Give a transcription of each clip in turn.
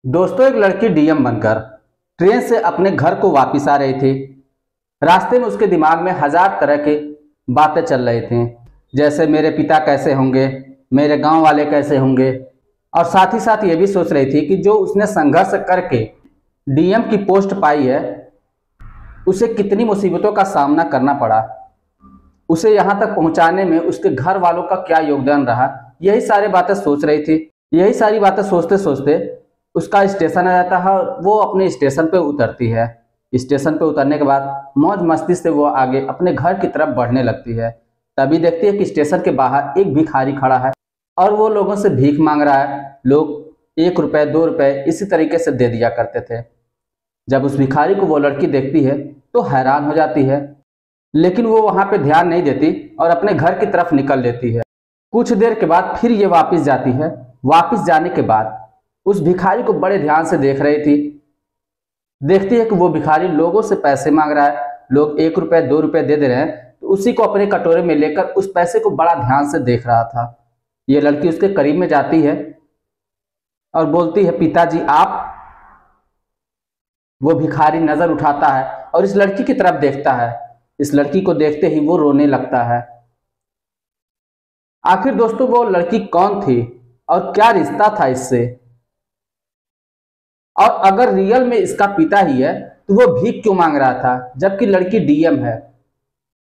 दोस्तों, एक लड़की डीएम बनकर ट्रेन से अपने घर को वापस आ रही थी। रास्ते में उसके दिमाग में हजार तरह की बातें चल रही थी, जैसे मेरे पिता कैसे होंगे, मेरे गांव वाले कैसे होंगे। और साथ ही साथ ये भी सोच रही थी कि जो उसने संघर्ष करके डीएम की पोस्ट पाई है, उसे कितनी मुसीबतों का सामना करना पड़ा, उसे यहाँ तक पहुँचाने में उसके घर वालों का क्या योगदान रहा। यही सारी बातें सोच रही थी। यही सारी बातें सोचते सोचते उसका स्टेशन आ जाता है और वो अपने स्टेशन पे उतरती है। स्टेशन पे उतरने के बाद मौज मस्ती से वो आगे अपने घर की तरफ बढ़ने लगती है। तभी देखती है कि स्टेशन के बाहर एक भिखारी खड़ा है और वो लोगों से भीख मांग रहा है। लोग 1 रुपए 2 रुपए इसी तरीके से दे दिया करते थे। जब उस भिखारी को वो लड़की देखती है तो हैरान हो जाती है, लेकिन वो वहां पे ध्यान नहीं देती और अपने घर की तरफ निकल लेती है। कुछ देर के बाद फिर ये वापस जाती है। वापस जाने के बाद उस भिखारी को बड़े ध्यान से देख रही थी। देखती है कि वो भिखारी लोगों से पैसे मांग रहा है। लोग 1 रुपए 2 रुपए दे दे रहे हैं, तो उसी को अपने कटोरे में लेकर उस पैसे को बड़ा ध्यान से देख रहा था। ये लड़की उसके करीब में जाती है और बोलती है, पिताजी आप। वो भिखारी नजर उठाता है और इस लड़की की तरफ देखता है। इस लड़की को देखते ही वो रोने लगता है। आखिर दोस्तों, वो लड़की कौन थी और क्या रिश्ता था इससे, और अगर रियल में इसका पिता ही है तो वो भीख क्यों मांग रहा था जबकि लड़की डीएम है।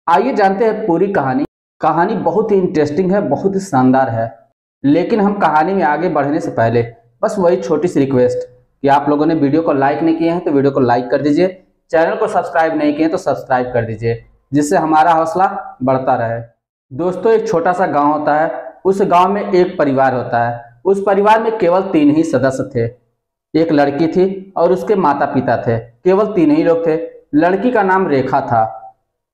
आइए जानते हैं पूरी कहानी। कहानी बहुत ही इंटरेस्टिंग है, बहुत ही शानदार है। लेकिन हम कहानी में आगे बढ़ने से पहले बस वही छोटी सी रिक्वेस्ट कि आप लोगों ने वीडियो को लाइक नहीं किए हैं तो वीडियो को लाइक कर दीजिए, चैनल को सब्सक्राइब नहीं किए तो सब्सक्राइब कर दीजिए, जिससे हमारा हौसला बढ़ता रहे। दोस्तों, एक छोटा सा गांव होता है। उस गांव में एक परिवार होता है। उस परिवार में केवल 3 ही सदस्य थे। एक लड़की थी और उसके माता पिता थे। केवल 3 ही लोग थे। लड़की का नाम रेखा था।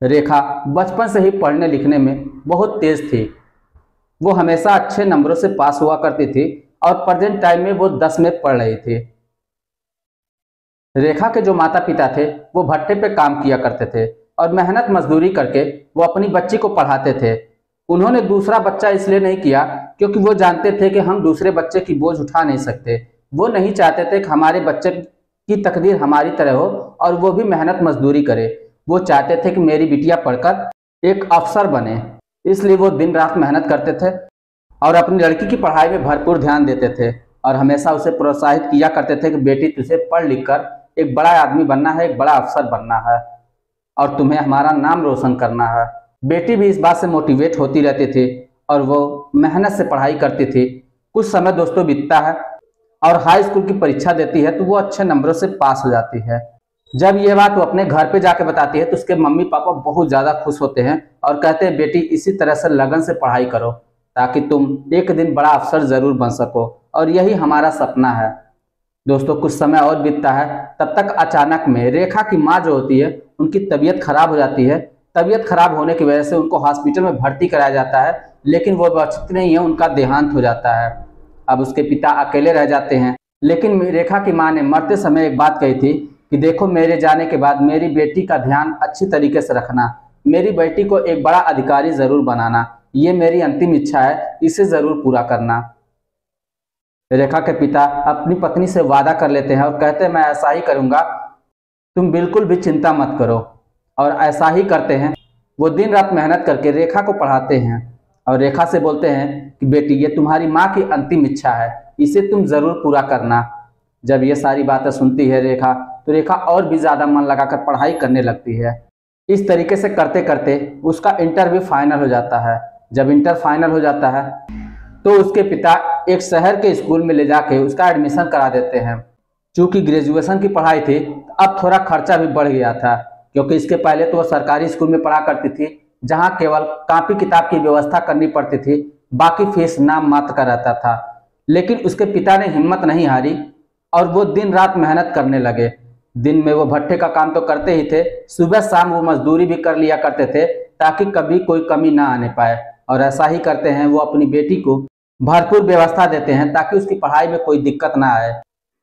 रेखा बचपन से ही पढ़ने लिखने में बहुत तेज थी। वो हमेशा अच्छे नंबरों से पास हुआ करती थी और प्रेजेंट टाइम में वो 10 में पढ़ रही थी। रेखा के जो माता पिता थे वो भट्टे पे काम किया करते थे और मेहनत मजदूरी करके वो अपनी बच्ची को पढ़ाते थे। उन्होंने दूसरा बच्चा इसलिए नहीं किया क्योंकि वो जानते थे कि हम दूसरे बच्चे की बोझ उठा नहीं सकते। वो नहीं चाहते थे कि हमारे बच्चे की तकदीर हमारी तरह हो और वो भी मेहनत मजदूरी करे। वो चाहते थे कि मेरी बिटिया पढ़कर एक अफसर बने। इसलिए वो दिन रात मेहनत करते थे और अपनी लड़की की पढ़ाई में भरपूर ध्यान देते थे और हमेशा उसे प्रोत्साहित किया करते थे कि बेटी तुझे पढ़ लिख कर एक बड़ा आदमी बनना है, एक बड़ा अफसर बनना है और तुम्हें हमारा नाम रोशन करना है। बेटी भी इस बात से मोटिवेट होती रहती थी और वो मेहनत से पढ़ाई करती थी। कुछ समय दोस्तों बीतता है और हाई स्कूल की परीक्षा देती है तो वो अच्छे नंबरों से पास हो जाती है। जब ये बात वो अपने घर पे जाके बताती है तो उसके मम्मी पापा बहुत ज़्यादा खुश होते हैं और कहते हैं, बेटी इसी तरह से लगन से पढ़ाई करो ताकि तुम एक दिन बड़ा अफसर ज़रूर बन सको, और यही हमारा सपना है। दोस्तों, कुछ समय और बीतता है। तब तक अचानक में रेखा की माँ जो होती है उनकी तबीयत खराब हो जाती है। तबीयत खराब होने की वजह से उनको हॉस्पिटल में भर्ती कराया जाता है, लेकिन वो बचते नहीं है, उनका देहांत हो जाता है। अब उसके पिता अकेले रह जाते हैं। लेकिन रेखा की माँ ने मरते समय एक बात कही थी कि देखो, मेरे जाने के बाद मेरी बेटी का ध्यान अच्छी तरीके से रखना, मेरी बेटी को एक बड़ा अधिकारी जरूर बनाना, ये मेरी अंतिम इच्छा है, इसे जरूर पूरा करना। रेखा के पिता अपनी पत्नी से वादा कर लेते हैं और कहते हैं, मैं ऐसा ही करूंगा, तुम बिल्कुल भी चिंता मत करो। और ऐसा ही करते हैं। वो दिन रात मेहनत करके रेखा को पढ़ाते हैं और रेखा से बोलते हैं कि बेटी, ये तुम्हारी माँ की अंतिम इच्छा है, इसे तुम जरूर पूरा करना। जब ये सारी बातें सुनती है रेखा, तो रेखा और भी ज्यादा मन लगाकर पढ़ाई करने लगती है। इस तरीके से करते करते उसका इंटर भी फाइनल हो जाता है। जब इंटर फाइनल हो जाता है तो उसके पिता एक शहर के स्कूल में ले जाके उसका एडमिशन करा देते हैं। चूंकि ग्रेजुएशन की पढ़ाई थी, अब थोड़ा खर्चा भी बढ़ गया था, क्योंकि इसके पहले तो वो सरकारी स्कूल में पढ़ा करती थी जहां केवल कॉपी किताब की व्यवस्था करनी पड़ती थी, बाकी फीस नाम मात्र का रहता था। लेकिन उसके पिता ने हिम्मत नहीं हारी और वो दिन रात मेहनत करने लगे। दिन में वो भट्टे का काम तो करते ही थे, सुबह शाम वो मजदूरी भी कर लिया करते थे ताकि कभी कोई कमी ना आने पाए। और ऐसा ही करते हैं, वो अपनी बेटी को भरपूर व्यवस्था देते हैं ताकि उसकी पढ़ाई में कोई दिक्कत ना आए।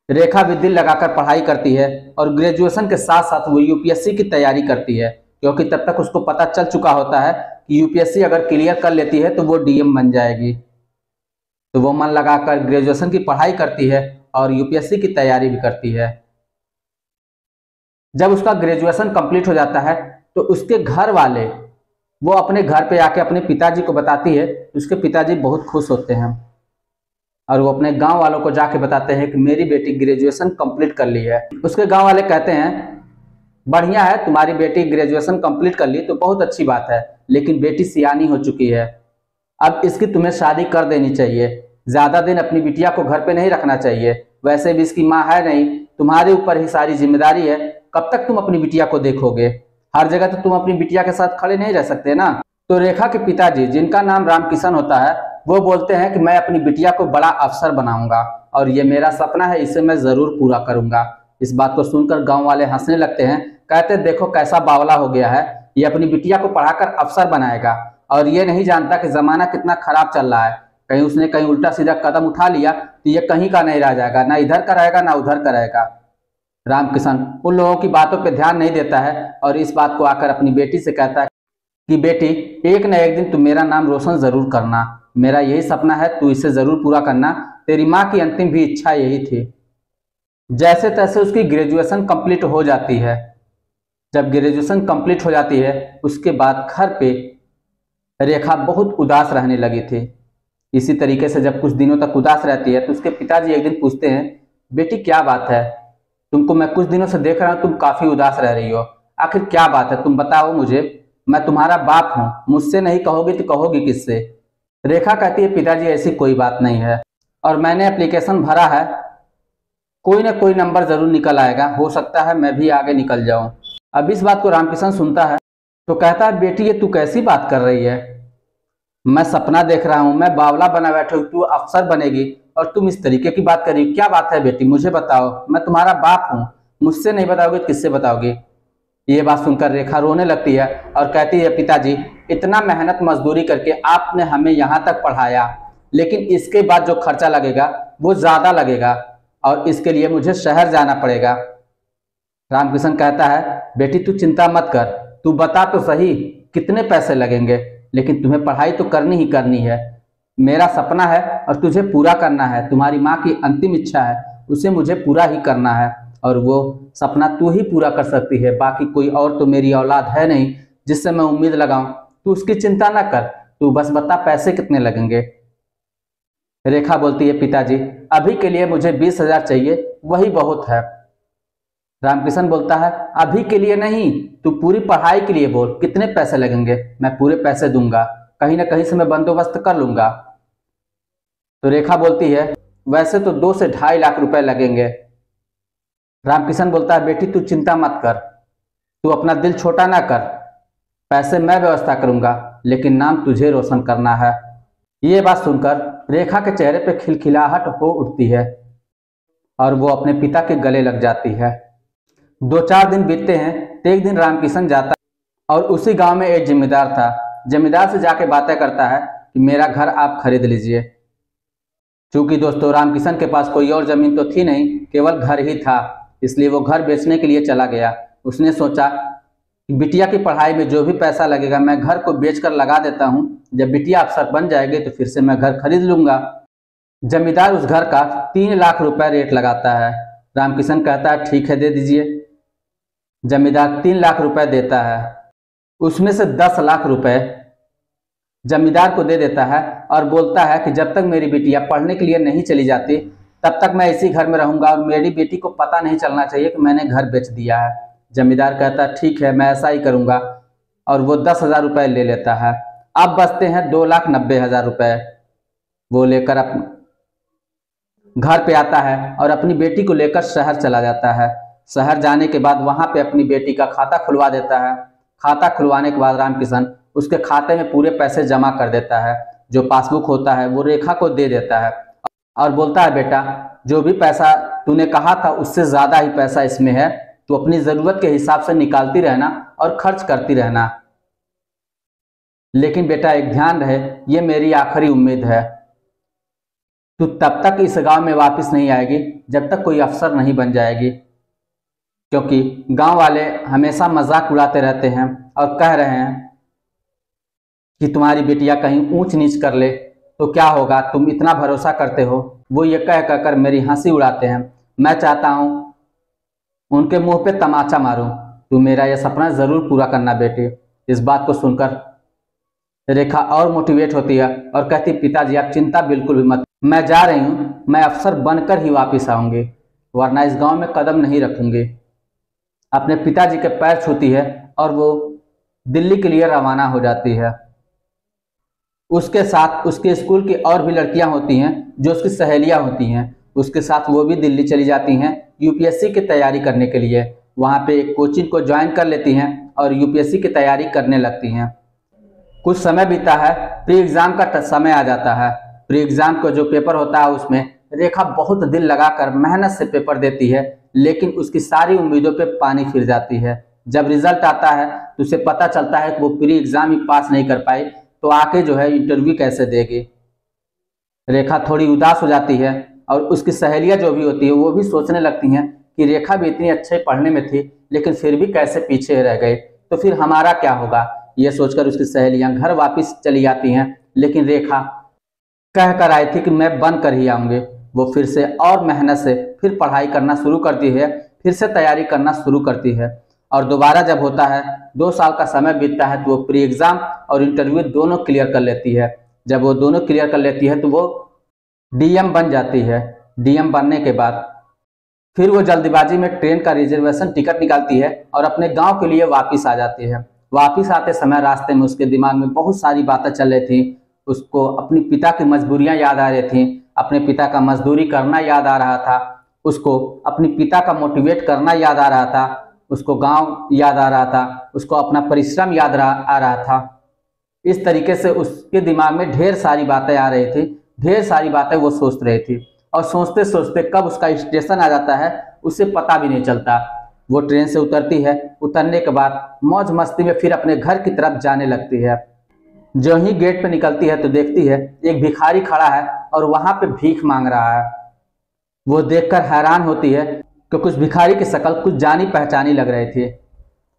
रेखा भी दिल लगाकर पढ़ाई करती है और ग्रेजुएशन के साथ साथ वो यूपीएससी की तैयारी करती है, क्योंकि तब तक उसको पता चल चुका होता है कि यूपीएससी अगर क्लियर कर लेती है तो वो डीएम बन जाएगी। तो वो मन लगाकर ग्रेजुएशन की पढ़ाई करती है और यूपीएससी की तैयारी भी करती है। जब उसका ग्रेजुएशन कंप्लीट हो जाता है तो उसके घर वाले वो अपने घर पे आके अपने पिताजी को बताती है। उसके पिताजी बहुत खुश होते हैं और वो अपने गांव वालों को जाके बताते हैं कि मेरी बेटी ग्रेजुएशन कंप्लीट कर ली है। उसके गांव वाले कहते हैं बढ़िया है, तुम्हारी बेटी ग्रेजुएशन कंप्लीट कर ली तो बहुत अच्छी बात है, लेकिन बेटी सियानी हो चुकी है, अब इसकी तुम्हें शादी कर देनी चाहिए। ज्यादा दिन अपनी बिटिया को घर पे नहीं रखना चाहिए, वैसे भी इसकी माँ है नहीं, तुम्हारे ऊपर ही सारी जिम्मेदारी है, कब तक तुम अपनी बिटिया को देखोगे, हर जगह तो तुम अपनी बिटिया के साथ खड़े नहीं रह सकते ना। तो रेखा के पिताजी, जिनका नाम रामकिशन होता है, वो बोलते हैं कि मैं अपनी बिटिया को बड़ा अफसर बनाऊंगा और ये मेरा सपना है, इसे मैं जरूर पूरा करूंगा। इस बात को सुनकर गांव वाले हंसने लगते हैं, कहते देखो कैसा बावला हो गया है, ये अपनी बिटिया को पढ़ाकर अफसर बनाएगा और ये नहीं जानता कि जमाना कितना खराब चल रहा है, कहीं उसने कहीं उल्टा सीधा कदम उठा लिया तो ये कहीं का नहीं रह जाएगा, ना इधर का रहेगा ना उधर का रहेगा। रामकिशन उन लोगों की बातों पर ध्यान नहीं देता है और इस बात को आकर अपनी बेटी से कहता है कि बेटी, एक न एक दिन तुम मेरा नाम रोशन जरूर करना, मेरा यही सपना है, तू इसे जरूर पूरा करना, तेरी माँ की अंतिम भी इच्छा यही थी। जैसे तैसे उसकी ग्रेजुएशन कंप्लीट हो जाती है। जब ग्रेजुएशन कंप्लीट हो जाती है उसके बाद घर पे रेखा बहुत उदास रहने लगी थी। इसी तरीके से जब कुछ दिनों तक उदास रहती है तो उसके पिताजी एक दिन पूछते हैं, बेटी क्या बात है, तुमको मैं कुछ दिनों से देख रहा हूं, तुम काफी उदास रह रही हो, आखिर क्या बात है, तुम बताओ मुझे, मैं तुम्हारा बाप हूं, मुझसे नहीं कहोगी तो कहोगी किससे। रेखा कहती है पिताजी ऐसी कोई बात नहीं है और मैंने एप्लीकेशन भरा है, कोई ना कोई नंबर जरूर निकल आएगा, हो सकता है मैं भी आगे निकल जाऊं। अब इस बात को रामकिशन सुनता है तो कहता है बेटी ये तू कैसी बात कर रही है, मैं सपना देख रहा हूं, मैं बावला बना बैठा हूं, तू अफसर बनेगी और तुम इस तरीके की बात कर रही हो, क्या बात है बेटी मुझे बताओ, मैं तुम्हारा बाप हूं, मुझसे नहीं बताओगे तो किससे बताओगे। ये बात सुनकर रेखा रोने लगती है और कहती है पिताजी इतना मेहनत मजदूरी करके आपने हमें यहाँ तक पढ़ाया, लेकिन इसके बाद जो खर्चा लगेगा वो ज्यादा लगेगा और इसके लिए मुझे शहर जाना पड़ेगा। रामकिशन कहता है बेटी तू चिंता मत कर, तू बता तो सही कितने पैसे लगेंगे, लेकिन तुम्हें पढ़ाई तो करनी ही करनी है, मेरा सपना है और तुझे पूरा करना है, तुम्हारी माँ की अंतिम इच्छा है उसे मुझे पूरा ही करना है और वो सपना तू ही पूरा कर सकती है, बाकी कोई और तो मेरी औलाद है नहीं जिससे मैं उम्मीद लगाऊं, तू उसकी चिंता ना कर, तू बस बता पैसे कितने लगेंगे। रेखा बोलती है पिताजी अभी के लिए मुझे 20,000 चाहिए, वही बहुत है। रामकिशन बोलता है अभी के लिए नहीं, तू पूरी पढ़ाई के लिए बोल, कितने पैसे लगेंगे, मैं पूरे पैसे दूंगा, कहीं ना कहीं से मैं बंदोबस्त कर लूंगा। तो रेखा बोलती है वैसे तो 2 से 2.5 लाख रुपए लगेंगे। रामकिशन बोलता है बेटी तू चिंता मत कर, तू अपना दिल छोटा ना कर, पैसे मैं व्यवस्था करूंगा, लेकिन नाम तुझे रोशन करना है। ये बात सुनकर रेखा के चेहरे पे खिलखिलाहट हो उठती है और वो अपने पिता के गले लग जाती है। 2-4 दिन बीतते हैं तो एक दिन रामकिशन जाता है और उसी गांव में एक जिम्मेदार था। जमींदार से जाके बातें करता है कि मेरा घर आप खरीद लीजिए। चूंकि दोस्तों रामकिशन के पास कोई और जमीन तो थी नहीं, केवल घर ही था, इसलिए वो घर बेचने के लिए चला गया। उसने सोचा कि बिटिया की पढ़ाई में जो भी पैसा लगेगा मैं घर को बेचकर लगा देता हूँ, जब बिटिया अफसर बन जाएगी तो फिर से मैं घर खरीद लूंगा। जमींदार उस घर का 3 लाख रुपए रेट लगाता है। रामकिशन कहता है ठीक है दे दीजिए। जमींदार 3 लाख रुपए देता है, उसमें से 10 लाख रुपए जमींदार को दे देता है और बोलता है कि जब तक मेरी बिटिया पढ़ने के लिए नहीं चली जाती तब तक मैं इसी घर में रहूंगा और मेरी बेटी को पता नहीं चलना चाहिए कि मैंने घर बेच दिया है। जमींदार कहता है ठीक है मैं ऐसा ही करूंगा और वो 10,000 रुपए ले लेता है। अब बचते हैं 2,90,000 रुपए। वो लेकर घर पे आता है और अपनी बेटी को लेकर शहर चला जाता है। शहर जाने के बाद वहां पे अपनी बेटी का खाता खुलवा देता है। खाता खुलवाने के बाद रामकिशन उसके खाते में पूरे पैसे जमा कर देता है। जो पासबुक होता है वो रेखा को दे देता है और बोलता है बेटा जो भी पैसा तूने कहा था उससे ज्यादा ही पैसा इसमें है, तू अपनी जरूरत के हिसाब से निकालती रहना और खर्च करती रहना, लेकिन बेटा एक ध्यान रहे ये मेरी आखिरी उम्मीद है, तू तब तक इस गांव में वापस नहीं आएगी जब तक कोई अफसर नहीं बन जाएगी, क्योंकि गांव वाले हमेशा मजाक उड़ाते रहते हैं और कह रहे हैं कि तुम्हारी बेटियां कहीं ऊंच नीच कर ले, तो क्या होगा, तुम इतना भरोसा करते हो। वो ये कह कर मेरी हंसी उड़ाते हैं। मैं चाहता हूँ उनके मुंह पे तमाचा मारूं। तू मेरा यह सपना जरूर पूरा करना बेटे। इस बात को सुनकर रेखा और मोटिवेट होती है और कहती, पिताजी आप चिंता बिल्कुल भी मत, मैं जा रही हूँ, मैं अफसर बनकर ही वापस आऊंगी, वरना इस गांव में कदम नहीं रखूंगी। अपने पिताजी के पैर छूती है और वो दिल्ली के लिए रवाना हो जाती है। उसके साथ उसके स्कूल की और भी लड़कियां होती हैं जो उसकी सहेलियां होती हैं। उसके साथ वो भी दिल्ली चली जाती हैं यूपीएससी की तैयारी करने के लिए। वहाँ पे एक कोचिंग को ज्वाइन कर लेती हैं और यूपीएससी की तैयारी करने लगती हैं। कुछ समय बीता है, प्री एग्ज़ाम का समय आ जाता है। प्री एग्ज़ाम का जो पेपर होता है उसमें रेखा बहुत दिल लगाकर मेहनत से पेपर देती है, लेकिन उसकी सारी उम्मीदों पे पानी फिर जाती है। जब रिजल्ट आता है तो उसे पता चलता है कि वो प्री एग्ज़ाम ही पास नहीं कर पाई, तो आके जो है इंटरव्यू कैसे देगी। रेखा थोड़ी उदास हो जाती है और उसकी सहेलियां जो भी होती है वो भी सोचने लगती हैं कि रेखा भी इतनी अच्छे पढ़ने में थी, लेकिन फिर भी कैसे पीछे रह गए, तो फिर हमारा क्या होगा। ये सोचकर उसकी सहेलियां घर वापस चली जाती हैं। लेकिन रेखा कह कर आई थी कि मैं बन कर ही आऊँगी। वो फिर से और मेहनत से फिर पढ़ाई करना शुरू करती है, फिर से तैयारी करना शुरू करती है। और दोबारा जब होता है, 2 साल का समय बीतता है, तो वो प्री एग्ज़ाम और इंटरव्यू दोनों क्लियर कर लेती है। जब वो दोनों क्लियर कर लेती है तो वो डीएम बन जाती है। डीएम बनने के बाद फिर वो जल्दबाजी में ट्रेन का रिजर्वेशन टिकट निकालती है और अपने गांव के लिए वापस आ जाती है। वापस आते समय रास्ते में उसके दिमाग में बहुत सारी बातें चल रही थी। उसको अपने पिता की मजबूरियां याद आ रही थी, अपने पिता का मजदूरी करना याद आ रहा था, उसको अपने पिता का मोटिवेट करना याद आ रहा था, उसको गांव याद आ रहा था, उसको अपना परिश्रम याद आ रहा था। इस तरीके से उसके दिमाग में ढेर सारी बातें आ रही थी, ढेर सारी बातें वो सोच रही थी। और सोचते सोचते कब उसका स्टेशन आ जाता है उसे पता भी नहीं चलता। वो ट्रेन से उतरती है, उतरने के बाद मौज मस्ती में फिर अपने घर की तरफ जाने लगती है। जो ही गेट पे निकलती है तो देखती है एक भिखारी खड़ा है और वहां पे भीख मांग रहा है। वो देखकर हैरान होती है कि कुछ भिखारी की शक्ल कुछ जानी पहचानी लग रही थी,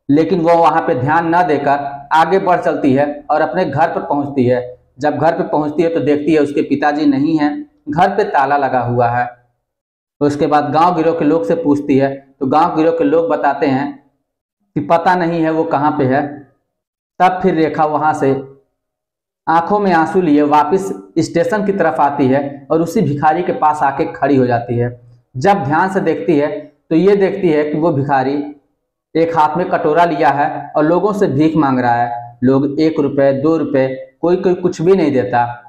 लेकिन वो वहां पे ध्यान न देकर आगे बढ़ चलती है और अपने घर पर पहुंचती है। जब घर पर पहुंचती है तो देखती है उसके पिताजी नहीं हैं, घर पे ताला लगा हुआ है। तो उसके बाद गांव गिरोह के लोग से पूछती है तो गांव गिरोह के लोग बताते हैं कि पता नहीं है वो कहाँ पे है। तब फिर रेखा वहां से आंखों में आंसू लिए वापस स्टेशन की तरफ आती है और उसी भिखारी के पास आके खड़ी हो जाती है। जब ध्यान से देखती है तो ये देखती है कि वो भिखारी एक हाथ में कटोरा लिया है और लोगों से भीख मांग रहा है। लोग 1 रुपए 2 रुपए, कोई कोई कुछ भी नहीं देता।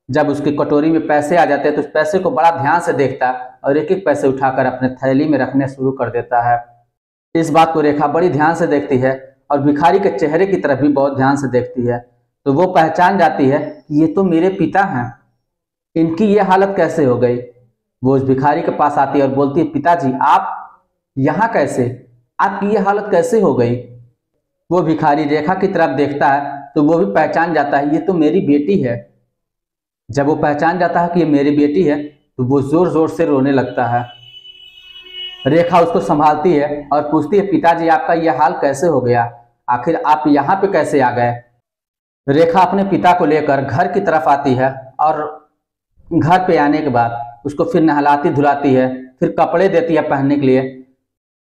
जब उसकी कटोरी में पैसे आ जाते हैं तो उस पैसे को बड़ा ध्यान से देखता और एक एक पैसे उठाकर अपने थैली में रखने शुरू कर देता है। इस बात को रेखा बड़ी ध्यान से देखती है और भिखारी के चेहरे की तरफ भी बहुत ध्यान से देखती है। तो वो पहचान जाती है कि ये तो मेरे पिता हैं, इनकी ये हालत कैसे हो गई। वो उस भिखारी के पास आती है और बोलती है, पिताजी आप यहाँ कैसे, आपकी ये हालत कैसे हो गई। वो भिखारी रेखा की तरफ देखता है तो वो भी पहचान जाता है ये तो मेरी बेटी है। जब वो पहचान जाता है कि ये मेरी बेटी है तो वो जोर जोर से रोने लगता है। रेखा उसको संभालती है और पूछती है, पिताजी आपका यह हाल कैसे हो गया, आखिर आप यहाँ पे कैसे आ गए। रेखा अपने पिता को लेकर घर की तरफ आती है और घर पे आने के बाद उसको फिर नहलाती धुलाती है, फिर कपड़े देती है पहनने के लिए।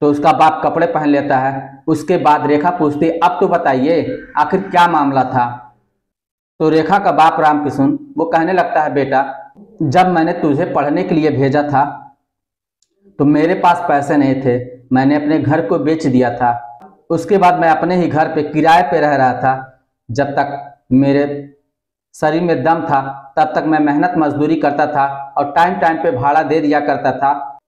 तो उसका बाप कपड़े पहन लेता है। उसके बाद रेखा पूछती है, अब तो बताइए आखिर क्या मामला था। तो रेखा का बाप रामकिशन वो कहने लगता है, बेटा जब मैंने तुझे पढ़ने के लिए भेजा था तो मेरे पास पैसे नहीं थे, मैंने अपने घर को बेच दिया था। उसके बाद मैं अपने ही घर पे किराए पे रह रहा था। जब तक मेरे शरीर में दम था तब तक मैं मेहनत मजदूरी करता था और टाइम टाइम पे भाड़ा दे दिया करता था।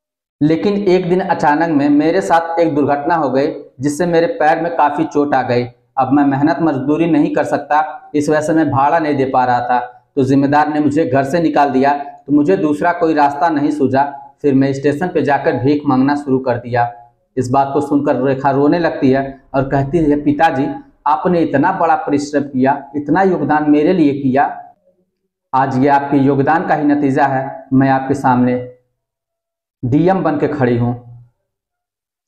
लेकिन एक दिन अचानक में मेरे साथ एक दुर्घटना हो गई जिससे मेरे पैर में काफ़ी चोट आ गई। अब मैं मेहनत मजदूरी नहीं कर सकता, इस वजह से मैं भाड़ा नहीं दे पा रहा था। तो जिम्मेदार ने मुझे घर से निकाल दिया, तो मुझे दूसरा कोई रास्ता नहीं सूझा। फिर मैं स्टेशन पे जाकर भीख मांगना शुरू कर दिया। इस बात को सुनकर रेखा रोने लगती है और कहती है, पिताजी आपने इतना बड़ा परिश्रम किया, इतना योगदान मेरे लिए किया, आज ये आपके योगदान का ही नतीजा है मैं आपके सामने डीएम बन के खड़ी हूँ,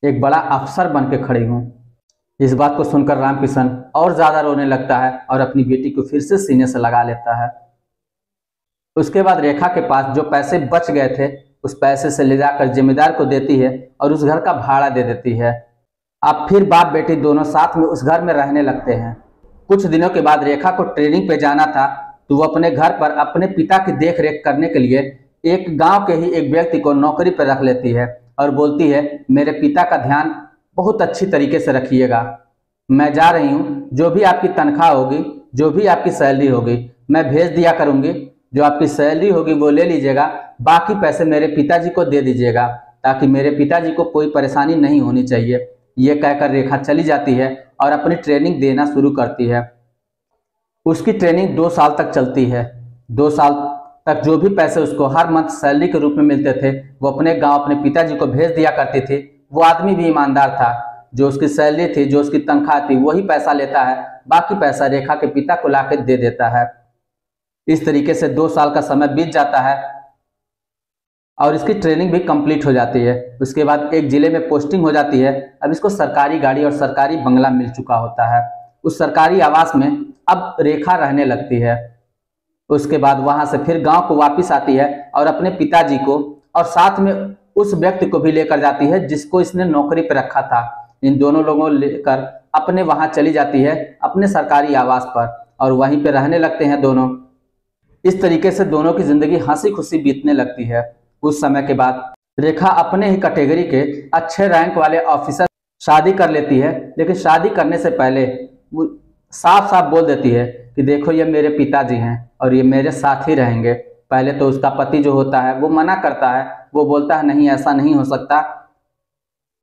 एक बड़ा अफसर बन के खड़ी हूँ। इस बात को सुनकर रामकिशन और ज़्यादा रोने लगता है और अपनी बेटी को फिर से सीने से लगा लेता है। उसके बाद रेखा के पास जो पैसे बच गए थे उस पैसे से ले जाकर जिम्मेदार को देती है और उस घर का भाड़ा दे देती है। अब फिर बाप बेटी दोनों साथ में उस घर में रहने लगते हैं। कुछ दिनों के बाद रेखा को ट्रेनिंग पे जाना था, तो वो अपने घर पर अपने पिता की देख रेख करने के लिए एक गांव के ही एक व्यक्ति को नौकरी पर रख लेती है और बोलती है मेरे पिता का ध्यान बहुत अच्छी तरीके से रखिएगा। मैं जा रही हूँ, जो भी आपकी तनख्वाह होगी, जो भी आपकी सैलरी होगी मैं भेज दिया करूँगी। जो आपकी सैलरी होगी वो ले लीजिएगा, बाकी पैसे मेरे पिताजी को दे दीजिएगा ताकि मेरे पिताजी को कोई परेशानी नहीं होनी चाहिए। ये कहकर रेखा चली जाती है और अपनी ट्रेनिंग देना शुरू करती है। उसकी ट्रेनिंग 2 साल तक चलती है। 2 साल तक जो भी पैसे उसको हर मंथ सैलरी के रूप में मिलते थे वो अपने गांव अपने पिताजी को भेज दिया करती थी। वो आदमी भी ईमानदार था, जो उसकी सैलरी थी, जो उसकी तनख्वाह थी वही पैसा लेता है, बाकी पैसा रेखा के पिता को लाकर दे देता है। इस तरीके से 2 साल का समय बीत जाता है और इसकी ट्रेनिंग भी कंप्लीट हो जाती है। उसके बाद एक जिले में पोस्टिंग हो जाती है। अब इसको सरकारी गाड़ी और सरकारी बंगला मिल चुका होता है। उस सरकारी आवास में अब रेखा रहने लगती है। उसके बाद वहां से फिर गांव को वापस आती है और अपने पिताजी को और साथ में उस व्यक्ति को भी लेकर जाती है जिसको इसने नौकरी पर रखा था। इन दोनों लोगों लेकर अपने वहां चली जाती है अपने सरकारी आवास पर और वहीं पे रहने लगते हैं दोनों। इस तरीके से दोनों की जिंदगी हंसी खुशी बीतने लगती है। कुछ समय के बाद रेखा अपने ही कैटेगरी के अच्छे रैंक वाले ऑफिसर शादी कर लेती है, लेकिन शादी करने से पहले वो साफ साफ बोल देती है कि देखो ये मेरे पिताजी हैं और ये मेरे साथ ही रहेंगे। पहले तो उसका पति जो होता है वो मना करता है, वो बोलता है नहीं ऐसा नहीं हो सकता,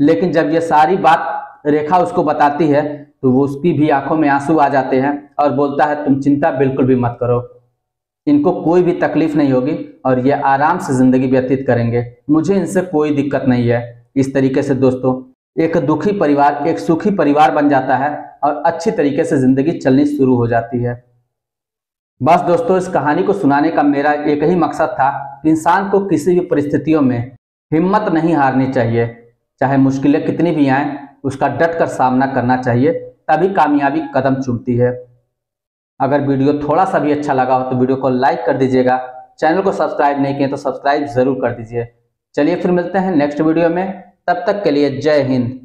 लेकिन जब ये सारी बात रेखा उसको बताती है तो वो उसकी भी आंखों में आंसू आ जाते हैं और बोलता है तुम चिंता बिल्कुल भी मत करो, इनको कोई भी तकलीफ नहीं होगी और ये आराम से जिंदगी व्यतीत करेंगे, मुझे इनसे कोई दिक्कत नहीं है। इस तरीके से दोस्तों एक दुखी परिवार एक सुखी परिवार बन जाता है और अच्छी तरीके से जिंदगी चलनी शुरू हो जाती है। बस दोस्तों इस कहानी को सुनाने का मेरा एक ही मकसद था, इंसान को किसी भी परिस्थितियों में हिम्मत नहीं हारनी चाहिए, चाहे मुश्किलें कितनी भी आएं उसका डट कर सामना करना चाहिए, तभी कामयाबी कदम चूमती है। अगर वीडियो थोड़ा सा भी अच्छा लगा हो तो वीडियो को लाइक कर दीजिएगा, चैनल को सब्सक्राइब नहीं किए तो सब्सक्राइब जरूर कर दीजिए। चलिए फिर मिलते हैं नेक्स्ट वीडियो में, तब तक के लिए जय हिंद।